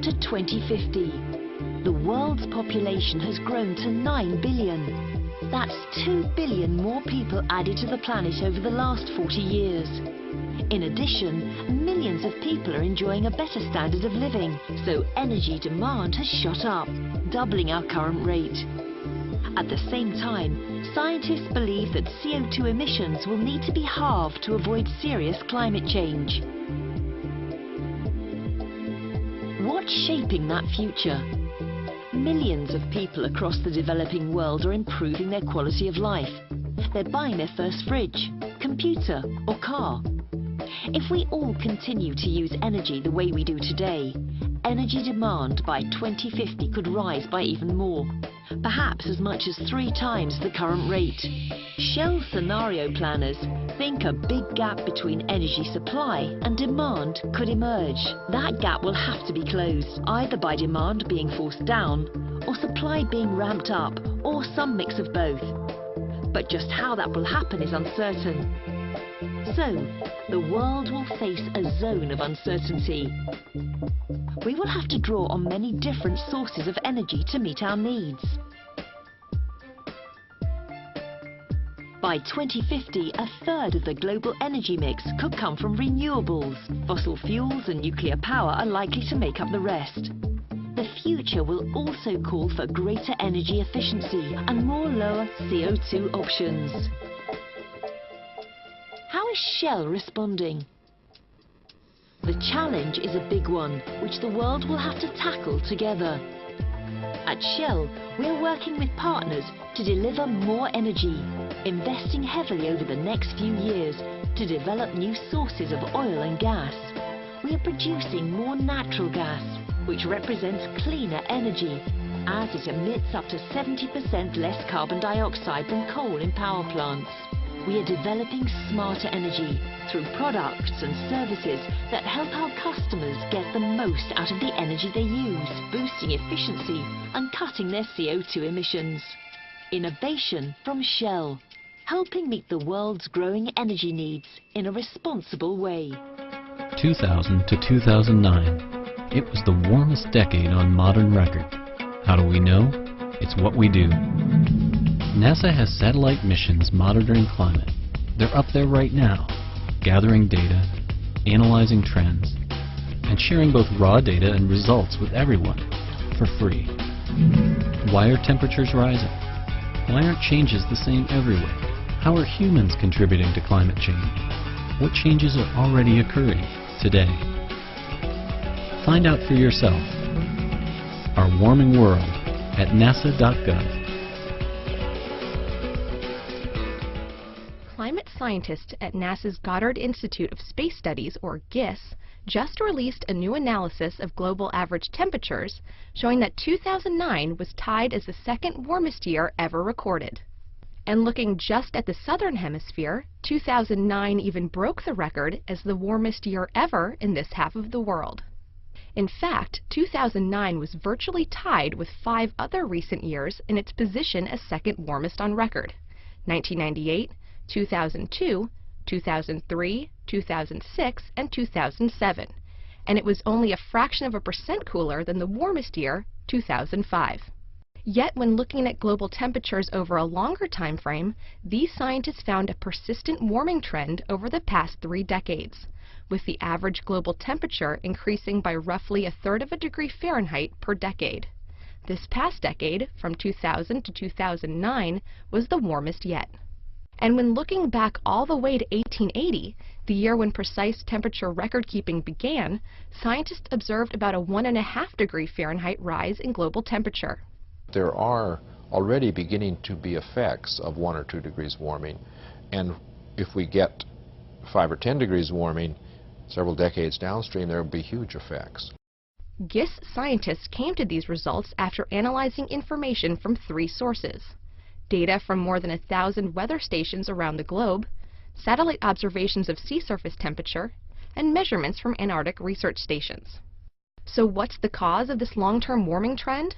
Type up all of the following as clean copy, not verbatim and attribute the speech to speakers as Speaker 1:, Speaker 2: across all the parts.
Speaker 1: to 2050. The world's population has grown to 9 billion. That's 2 billion more people added to the planet over the last 40 years. In addition, millions of people are enjoying a better standard of living, so energy demand has shot up, doubling our current rate. At the same time, scientists believe that CO2 emissions will need to be halved to avoid serious climate change. What's shaping that future? Millions of people across the developing world are improving their quality of life. They're buying their first fridge, computer or car. If we all continue to use energy the way we do today, energy demand by 2050 could rise by even more, perhaps as much as 3 times the current rate. Shell scenario planners think a big gap between energy supply and demand could emerge. That gap will have to be closed, either by demand being forced down, or supply being ramped up, or some mix of both. But just how that will happen is uncertain. So, the world will face a zone of uncertainty. We will have to draw on many different sources of energy to meet our needs. By 2050, a third of the global energy mix could come from renewables. Fossil fuels and nuclear power are likely to make up the rest. The future will also call for greater energy efficiency and more lower CO2 options. How is Shell responding? The challenge is a big one, which the world will have to tackle together. At Shell, we are working with partners to deliver more energy, investing heavily over the next few years to develop new sources of oil and gas. We are producing more natural gas, which represents cleaner energy, as it emits up to 70% less carbon dioxide than coal in power plants. We are developing smarter energy through products and services that help our customers get the most out of the energy they use, boosting efficiency and cutting their CO2 emissions. Innovation from Shell, helping meet the world's growing energy needs in a responsible way.
Speaker 2: 2000 to 2009. It was the warmest decade on modern record. How do we know? It's what we do. NASA has satellite missions monitoring climate. They're up there right now, gathering data, analyzing trends, and sharing both raw data and results with everyone for free. Why are temperatures rising? Why aren't changes the same everywhere? How are humans contributing to climate change? What changes are already occurring today? Find out for yourself. Our warming world at nasa.gov.
Speaker 3: Climate scientists at NASA's Goddard Institute of Space Studies, or GISS, just released a new analysis of global average temperatures showing that 2009 was tied as the second warmest year ever recorded. And looking just at the southern hemisphere, 2009 even broke the record as the warmest year ever in this half of the world. In fact, 2009 was virtually tied with 5 other recent years in its position as second warmest on record: 1998, 2002, 2003, 2006, and 2007, and it was only a fraction of a percent cooler than the warmest year, 2005. Yet when looking at global temperatures over a longer time frame, these scientists found a persistent warming trend over the past 3 decades, with the average global temperature increasing by roughly 1/3 of a degree Fahrenheit per decade. This past decade, from 2000 to 2009, was the warmest yet. And when looking back all the way to 1880, the year when precise temperature record-keeping began, scientists observed about a 1.5 degree Fahrenheit rise in global temperature.
Speaker 4: There are already beginning to be effects of 1 or 2 degrees warming, and if we get 5 or 10 degrees warming several decades downstream, there will be huge effects.
Speaker 3: GISS scientists came to these results after analyzing information from 3 sources: data from more than 1,000 weather stations around the globe, satellite observations of sea surface temperature, and measurements from Antarctic research stations. So what's the cause of this long-term warming trend?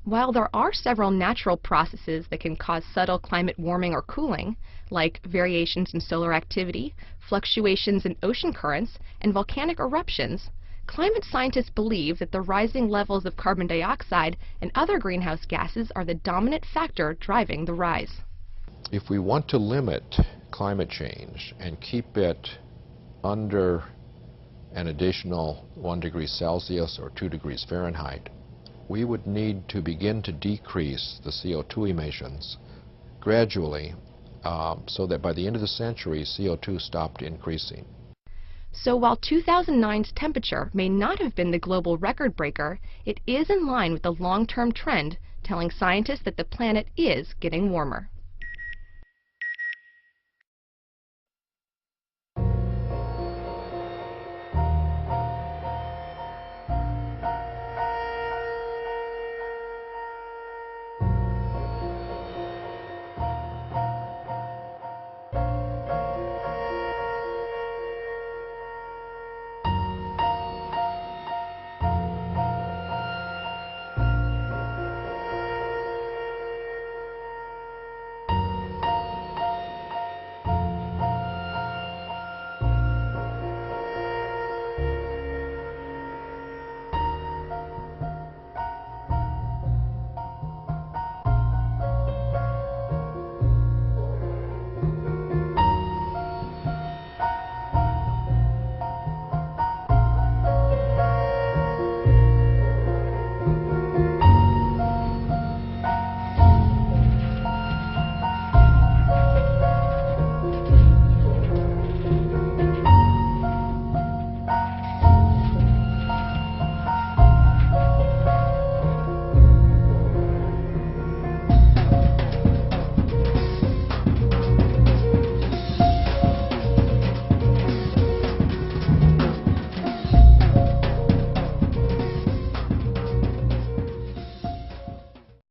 Speaker 3: While there are several natural processes that can cause subtle climate warming or cooling, like variations in solar activity, fluctuations in ocean currents, and volcanic eruptions, Climate scientists believe that the rising levels of carbon dioxide and other greenhouse gases are the dominant factor driving the rise.
Speaker 4: If we want to limit climate change and keep it under an additional 1 degree Celsius or 2 degrees Fahrenheit, we would need to begin to decrease the CO2 emissions gradually so that by the end of the century, CO2 stopped increasing.
Speaker 3: So while 2009's temperature may not have been the global record breaker, it is in line with the long-term trend, telling scientists that the planet is getting warmer.